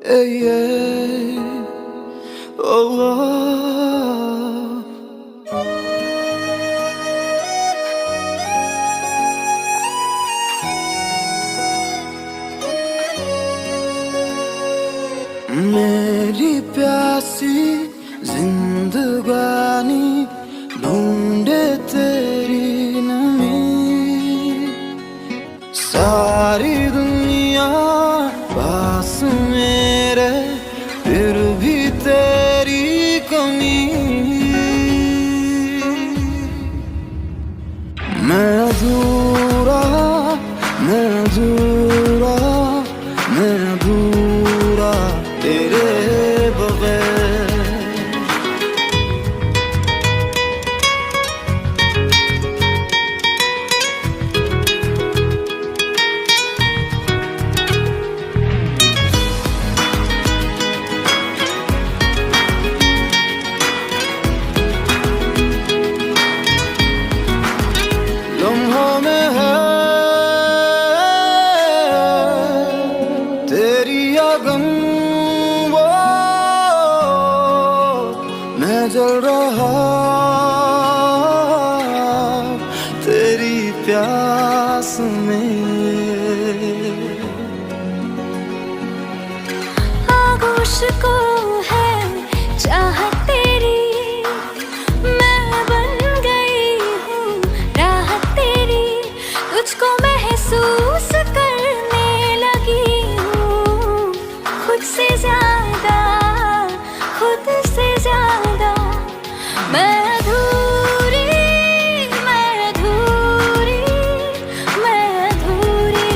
yeah. Oh, oh. मेरी प्यासी जिंदगानी ढूंढे तेरी नमी, सारी दुनिया पास मेरे फिर भी तेरी कमी। मैं अधूरा, मैं अधूरा, मैं अधूरा तेरे बगैर। लम्हों में है तेरी अगन, वो मैं जल रहा तेरी प्यास में। आगोश को है चाहत तेरी, मैं बन गई हूँ राहत तेरी, तुझको महसूस करने लगी हूँ खुद से ज्यादा, खुद से ज्यादा। मैं अधूरी, मैं अधूरी, मैं अधूरी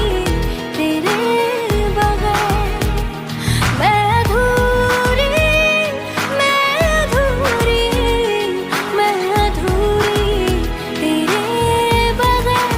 तेरे बगैर। मैं अधूरी, मैं अधूरी, मैं अधूरी तेरे बगैर।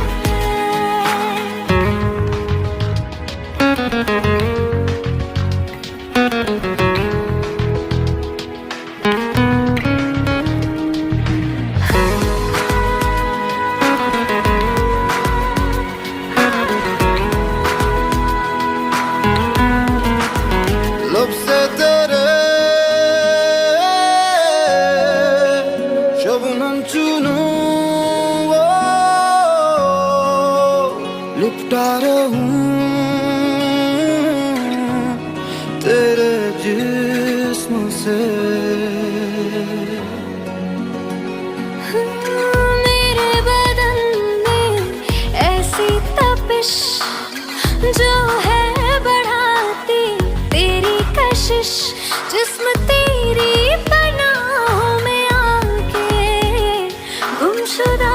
लब से तेरे शबनम चुनूं, वो लिपटा रहूं तेरे जिस्म से। मेरे बदन में ऐसी तपिश जो है बढ़ाती तेरी कशिश, जिस्म तेरी पनाहों में आके गुमशुदा